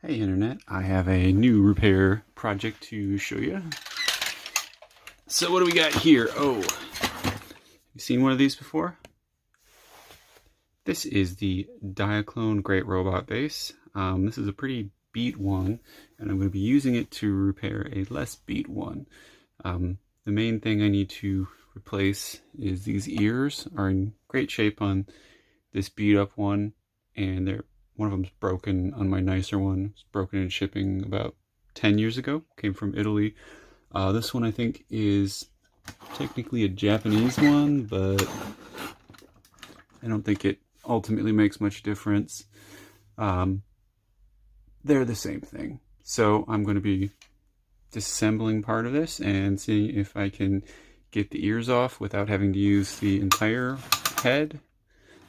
Hey Internet, I have a new repair project to show you. So what do we got here? Oh, you seen one of these before? This is the Diaclone Great Robot Base. This is a pretty beat one, and I'm going to be using it to repair a less beat one. The main thing I need to replace is these ears are in great shape on this beat up one, and one of them's broken on my nicer one. It's broken in shipping about 10 years ago. Came from Italy. This one I think is technically a Japanese one, but I don't think it ultimately makes much difference. They're the same thing. So I'm going to be disassembling part of this and seeing if I can get the ears off without having to use the entire head.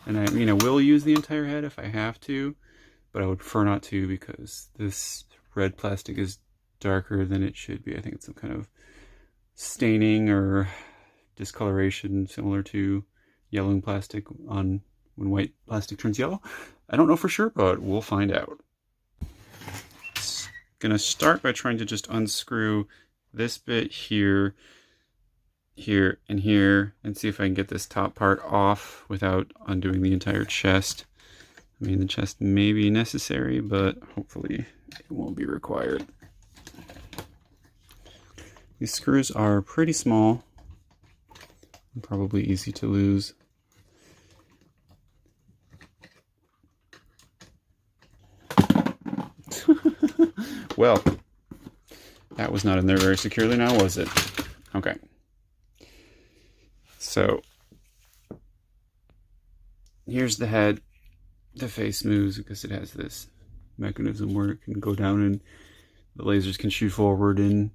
And I mean, I will use the entire head if I have to, but I would prefer not to because this red plastic is darker than it should be. I think it's some kind of staining or discoloration similar to yellowing plastic on when white plastic turns yellow. I don't know for sure, but we'll find out. Gonna start by trying to just unscrew this bit here, here, and here, and see if I can get this top part off without undoing the entire chest. I mean, the chest may be necessary, but hopefully it won't be required. These screws are pretty small and probably easy to lose. Well, that was not in there very securely now, was it? Okay. So, here's the head. The face moves because it has this mechanism where it can go down and the lasers can shoot forward in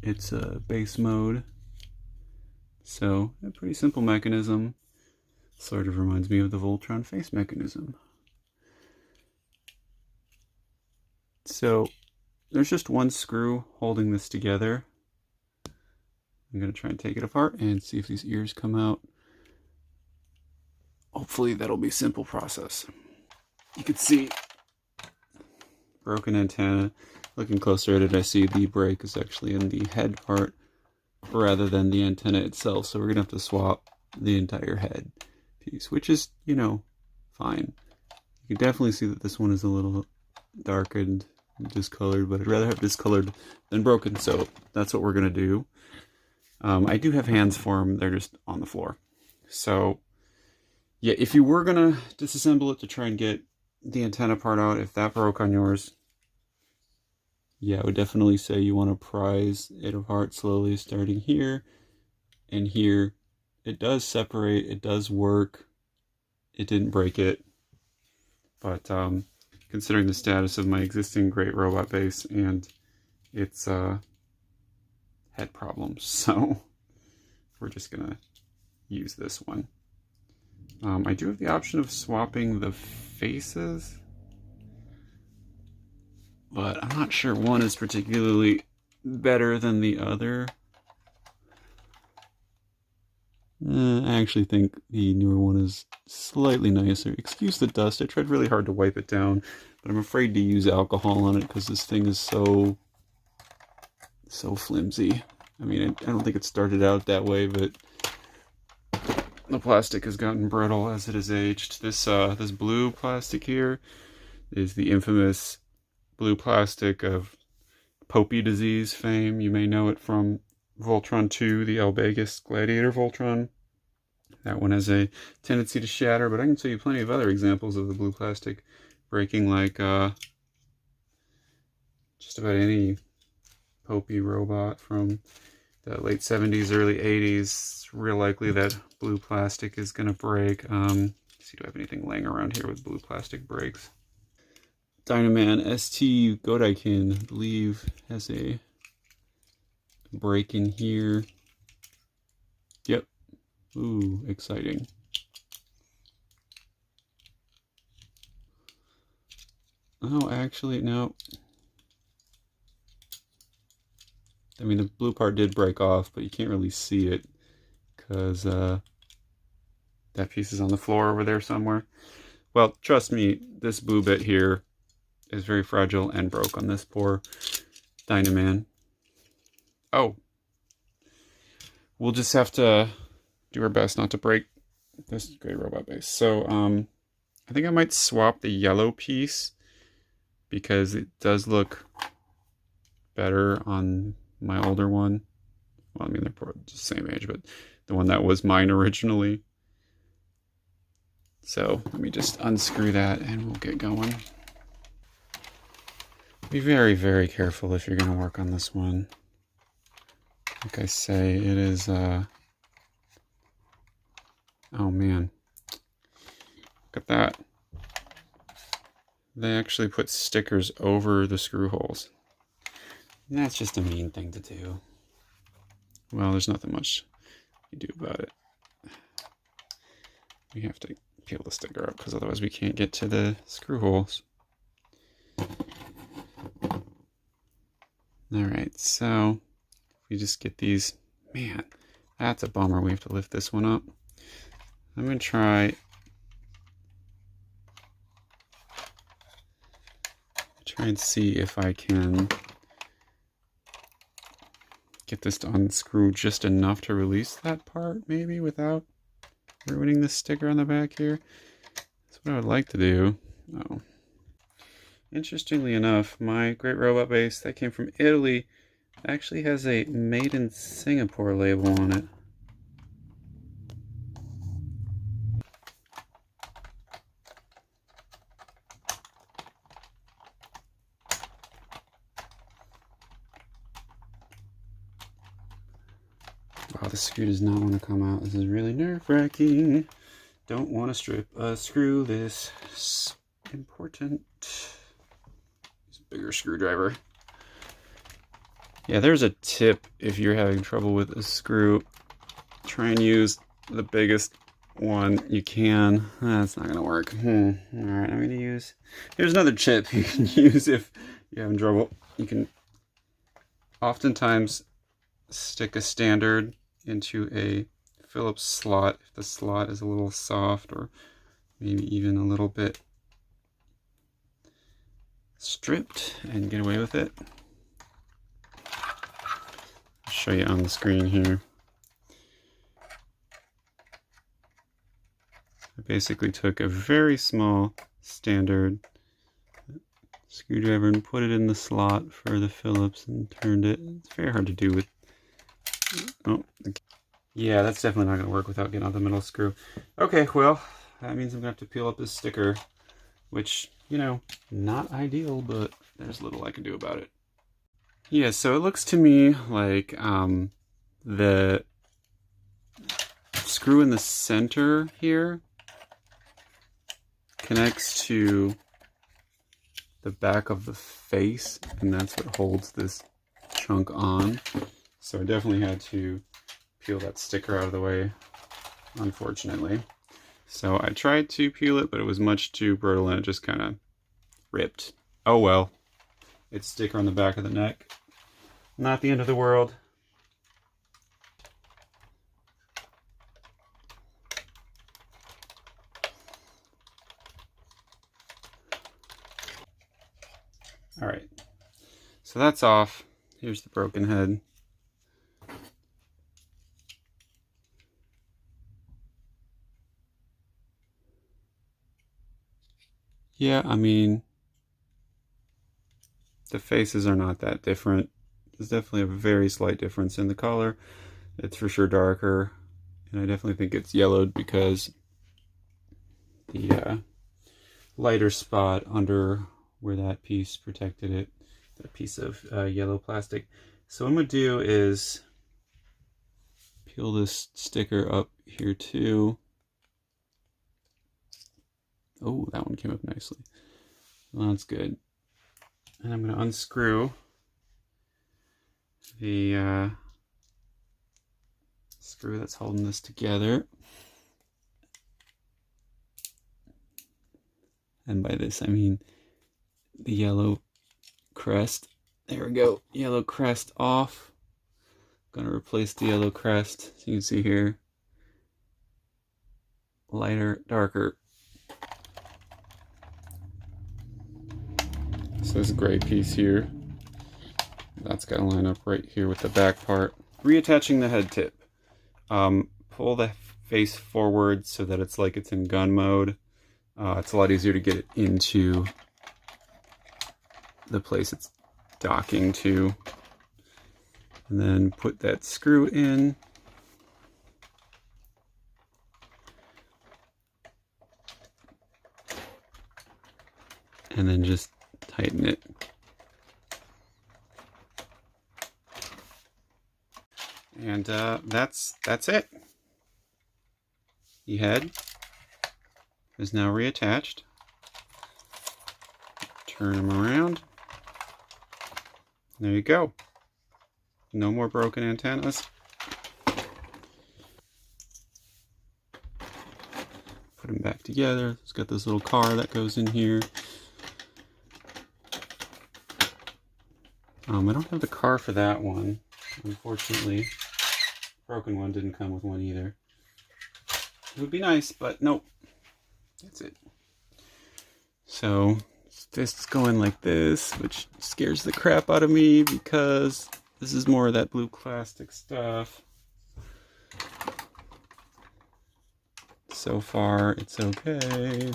its base mode. So, a pretty simple mechanism. Sort of reminds me of the Voltron face mechanism. So, there's just one screw holding this together. I'm going to try and take it apart and see if these ears come out. Hopefully that'll be a simple process. You can see broken antenna. Looking closer at it, I see the break is actually in the head part rather than the antenna itself. So we're going to have to swap the entire head piece, which is, you know, fine. You can definitely see that this one is a little darkened, discolored, but I'd rather have discolored than broken, so that's what we're going to do. I do have hands for them, they're just on the floor. So, yeah, if you were going to disassemble it to try and get the antenna part out, if that broke on yours, yeah, I would definitely say you want to prise it apart slowly, starting here and here. It does separate, it does work, it didn't break it, but considering the status of my existing Great Robot Base and its head problems, so we're just gonna use this one. I do have the option of swapping the faces, but I'm not sure one is particularly better than the other. I actually think the newer one is slightly nicer. Excuse the dust, I tried really hard to wipe it down, but I'm afraid to use alcohol on it because this thing is so flimsy. I mean, I don't think it started out that way, but the plastic has gotten brittle as it has aged. This blue plastic here is the infamous blue plastic of Popey disease fame. You may know it from Voltron 2, the Albegus Gladiator Voltron. That one has a tendency to shatter, but I can show you plenty of other examples of the blue plastic breaking, like just about any Popey robot from the late 70s, early 80s. It's real likely that blue plastic is going to break. Let's see, do I have anything laying around here with blue plastic breaks? Dynaman ST Godaikin, I believe, has a break in here. Yep. Ooh, exciting. Oh, actually, no. I mean, the blue part did break off, but you can't really see it because that piece is on the floor over there somewhere. Well, trust me, this blue bit here is very fragile and broke on this poor Dynaman. Oh, we'll just have to do our best not to break this Great Robot Base. So I think I might swap the yellow piece because it does look better on my older one. Well, I mean, they're probably the same age, but the one that was mine originally. So let me just unscrew that and we'll get going. Be very, very careful if you're going to work on this one. Like I say, it is, oh man, look at that. They actually put stickers over the screw holes. And that's just a mean thing to do. Well, there's nothing much you do about it. We have to peel the sticker up because otherwise we can't get to the screw holes. Alright, so if we just get these, man, that's a bummer. We have to lift this one up. I'm going to try and see if I can get this to unscrew just enough to release that part, maybe without ruining the sticker on the back here. That's what I would like to do. Oh. Interestingly enough, my Great Robot Base that came from Italy actually has a Made in Singapore label on it. Wow, the screw does not want to come out. This is really nerve-wracking. Don't want to strip a screw this important. Use a bigger screwdriver. Yeah, there's a tip if you're having trouble with a screw. Try and use the biggest one you can. That's not going to work. Alright, I'm going to use... Here's another tip you can use if you're having trouble. You can oftentimes stick a standard into a Phillips slot if the slot is a little soft or maybe even a little bit stripped and get away with it. I'll show you on the screen here. I basically took a very small standard screwdriver and put it in the slot for the Phillips and turned it. It's very hard to do with... Oh, okay. Yeah, that's definitely not going to work without getting out the middle screw. Okay, well, that means I'm going to have to peel up this sticker, which, you know, not ideal, but there's little I can do about it. Yeah, so it looks to me like the screw in the center here connects to the back of the face, and that's what holds this chunk on. So I definitely had to peel that sticker out of the way, unfortunately. So I tried to peel it, but it was much too brittle and it just kind of ripped. Oh well. It's sticker on the back of the neck. Not the end of the world. Alright. So that's off. Here's the broken head. Yeah, I mean, the faces are not that different. There's definitely a very slight difference in the color. It's for sure darker, and I definitely think it's yellowed because the lighter spot under where that piece protected it, that piece of yellow plastic. So what I'm going to do is peel this sticker up here too. Oh, that one came up nicely. Well, that's good. And I'm going to unscrew the screw that's holding this together. And by this, I mean the yellow crest. There we go. Yellow crest off. I'm going to replace the yellow crest. So you can see here. Lighter, darker. So this gray piece here, that's got to line up right here with the back part. Reattaching the head tip. Pull the face forward so that it's like it's in gun mode. It's a lot easier to get it into the place it's docking to. And then put that screw in. And then just tighten it. And that's it. The head is now reattached. Turn them around. There you go. No more broken antennas. Put them back together. It's got this little car that goes in here. I don't have the car for that one, unfortunately. Broken one didn't come with one either. It would be nice, but nope. That's it. So this is going like this, which scares the crap out of me because this is more of that blue plastic stuff. So far, it's okay.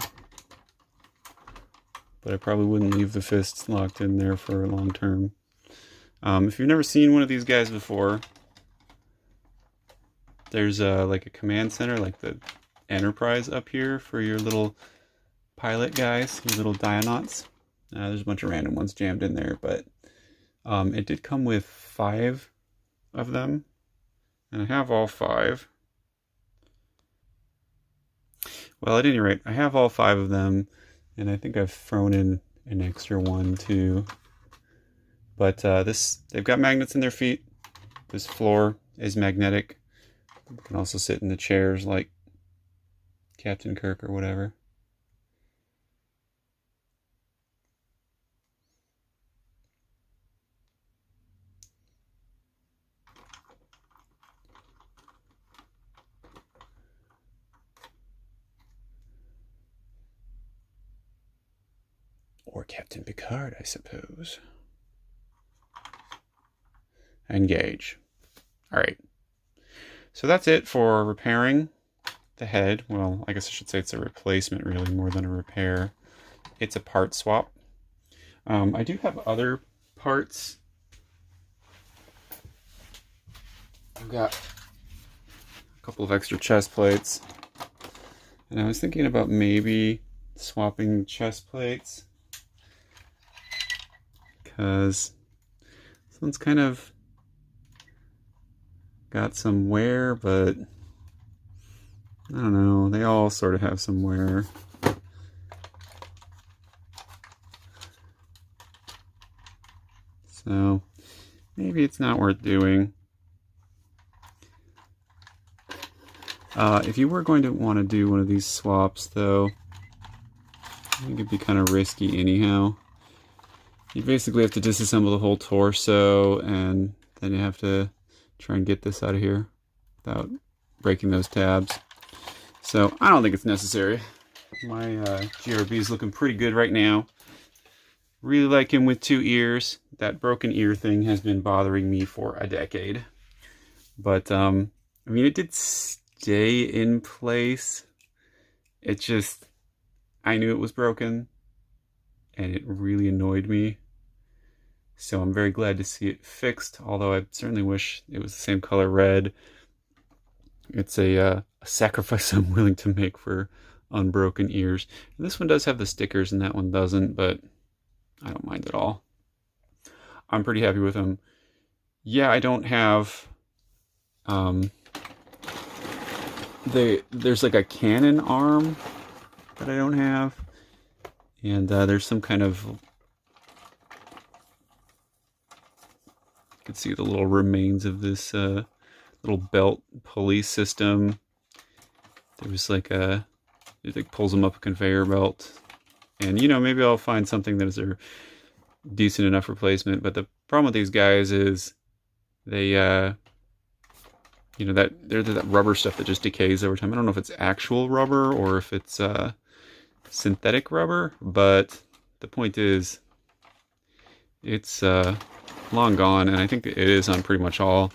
But I probably wouldn't leave the fists locked in there for a long term. If you've never seen one of these guys before, there's like a command center, like the Enterprise up here for your little pilot guys, your little Dionauts. There's a bunch of random ones jammed in there, but it did come with 5 of them, and I have all 5. Well, at any rate, I have all 5 of them, and I think I've thrown in an extra one too. But they've got magnets in their feet. This floor is magnetic. You can also sit in the chairs like Captain Kirk or whatever. Or Captain Picard, I suppose. Engage. Alright. So that's it for repairing the head. Well, I guess I should say it's a replacement really more than a repair. It's a part swap. I do have other parts. I've got a couple of extra chest plates. And I was thinking about maybe swapping chest plates, because this one's kind of got some wear, but I don't know, they all sort of have some wear. So maybe it's not worth doing. If you were going to want to do one of these swaps though, I think it'd be kind of risky anyhow. You basically have to disassemble the whole torso, and then you have to try and get this out of here without breaking those tabs. So I don't think it's necessary. My GRB is looking pretty good right now. Really like him with 2 ears. That broken ear thing has been bothering me for a decade. But I mean, it did stay in place. It just, I knew it was broken, and it really annoyed me. So I'm very glad to see it fixed, although I certainly wish it was the same color red. It's a sacrifice I'm willing to make for unbroken ears. And this one does have the stickers and that one doesn't, but I don't mind at all. I'm pretty happy with them. Yeah, I don't have... there's like a cannon arm that I don't have. And there's some kind of... You can see the little remains of this little belt pulley system. There was like it like pulls them up a conveyor belt. And, you know, maybe I'll find something that is a decent enough replacement. But the problem with these guys is they, you know, they're that rubber stuff that just decays over time. I don't know if it's actual rubber or if it's synthetic rubber, but the point is It's long gone, and I think it is on pretty much all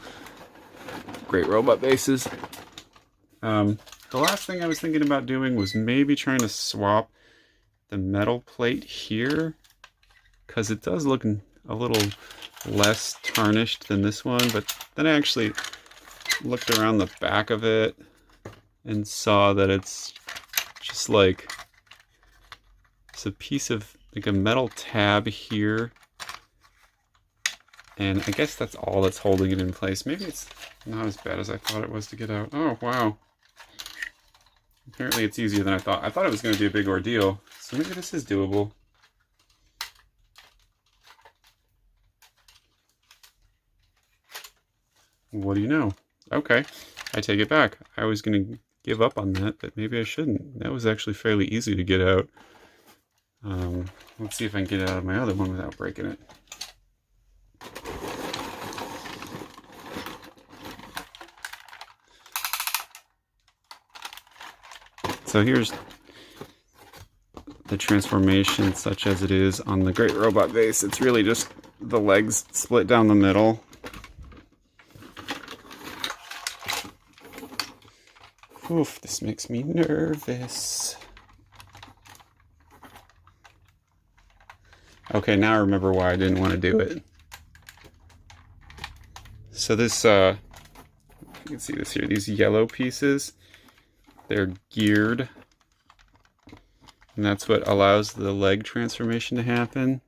Great Robot bases. The last thing I was thinking about doing was maybe trying to swap the metal plate here, because it does look a little less tarnished than this one, but then I actually looked around the back of it and saw that it's just like it's a piece of like a metal tab here, and I guess that's all that's holding it in place. Maybe it's not as bad as I thought it was to get out. Oh wow, apparently it's easier than I thought. I thought it was going to be a big ordeal, so maybe this is doable. What do you know? Okay, I take it back. I was going to give up on that, but maybe I shouldn't. That was actually fairly easy to get out. Let's see if I can get it out of my other one without breaking it. So here's the transformation such as it is on the Great Robot Base. It's really just the legs split down the middle. Oof, this makes me nervous. Okay, now I remember why I didn't want to do it. So this, you can see this here, these yellow pieces, they're geared. And that's what allows the leg transformation to happen.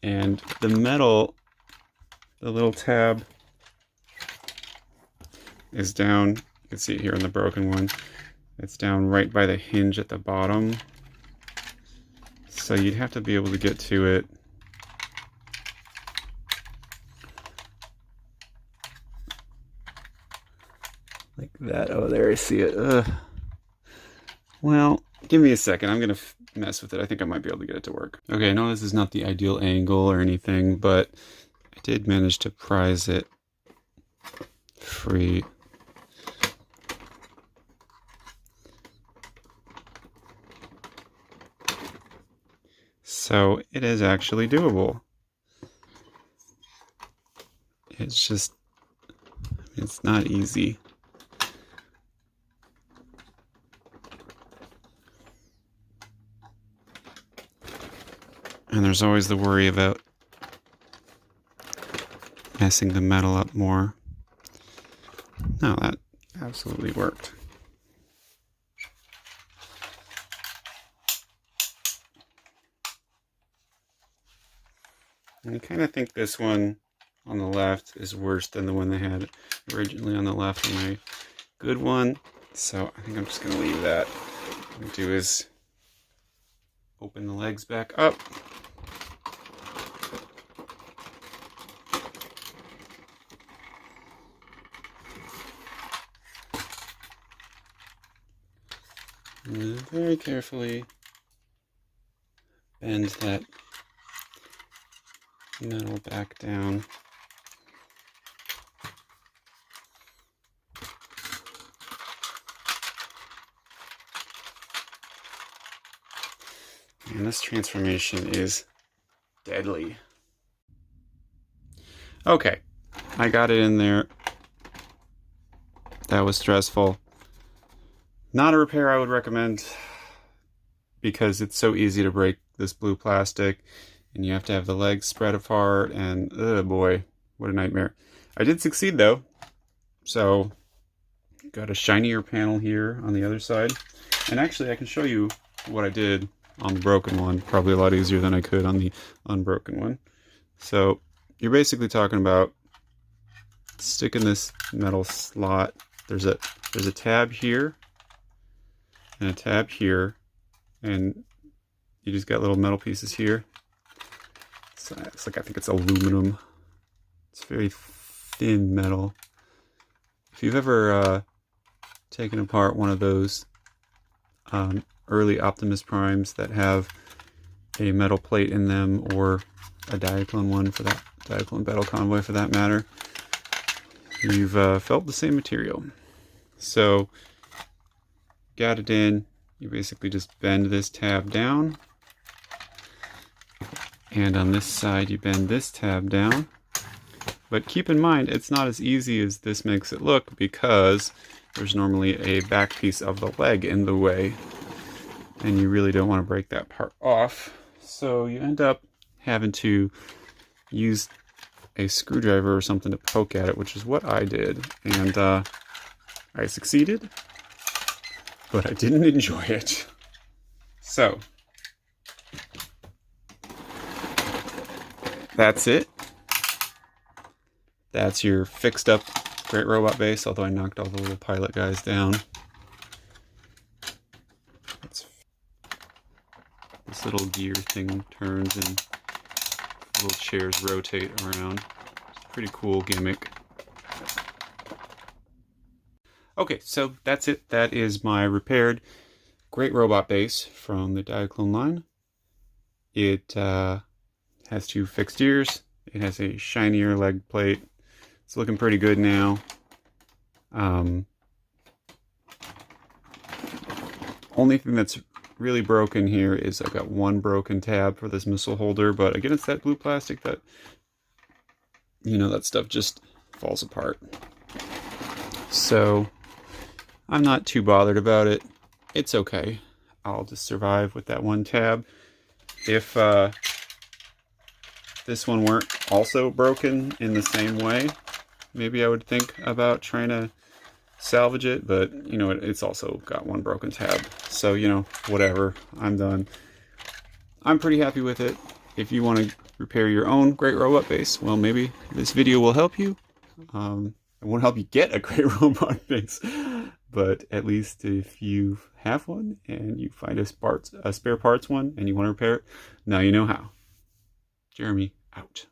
And the metal, the little tab is down. You can see it here on the broken one. It's down right by the hinge at the bottom. So you'd have to be able to get to it. Like that. Oh, there I see it. Ugh. Well, give me a second. I'm going to mess with it. I think I might be able to get it to work. Okay, I know this is not the ideal angle or anything, but I did manage to prise it free. So it is actually doable. It's just, it's not easy. And there's always the worry about messing the metal up more. No, that absolutely worked. And I kind of think this one on the left is worse than the one they had originally on the left on my good one. So I think I'm just going to leave that. What I'm going to do is open the legs back up. And very carefully bend that metal back down. And this transformation is deadly. Okay, I got it in there. That was stressful. Not a repair I would recommend because it's so easy to break this blue plastic and you have to have the legs spread apart and oh boy, what a nightmare. I did succeed though. So got a shinier panel here on the other side. And actually I can show you what I did on the broken one, probably a lot easier than I could on the unbroken one. So you're basically talking about sticking this metal slot. There's a tab here and a tab here, and you just got little metal pieces here. So it's like, I think it's aluminum. It's very thin metal. If you've ever taken apart one of those early Optimus Primes that have a metal plate in them, or a Diaclone one for that, Diaclone Battle Convoy for that matter, you've felt the same material. So got it in, you basically just bend this tab down And on this side, you bend this tab down. But keep in mind, it's not as easy as this makes it look because there's normally a back piece of the leg in the way. And you really don't want to break that part off. So you end up having to use a screwdriver or something to poke at it, which is what I did. And I succeeded, but I didn't enjoy it. So that's it. That's your fixed up Great Robot Base, although I knocked all the little pilot guys down. This little gear thing turns and little chairs rotate around. It's a pretty cool gimmick. Okay, so that's it. That is my repaired Great Robot Base from the Diaclone line. It has 2 fixed ears. It has a shinier leg plate. It's looking pretty good now. Only thing that's really broken here is I've got 1 broken tab for this missile holder, but again, it's that blue plastic that, you know, that stuff just falls apart. So I'm not too bothered about it. It's okay. I'll just survive with that 1 tab. If this one weren't also broken in the same way, maybe I would think about trying to salvage it, but you know, it's also got 1 broken tab. So, you know, whatever, I'm done. I'm pretty happy with it. If you want to repair your own Great Robot Base, well, maybe this video will help you. It won't help you get a Great Robot Base, but at least if you have one and you find a spare parts one and you want to repair it, now you know how. Jeremy, out.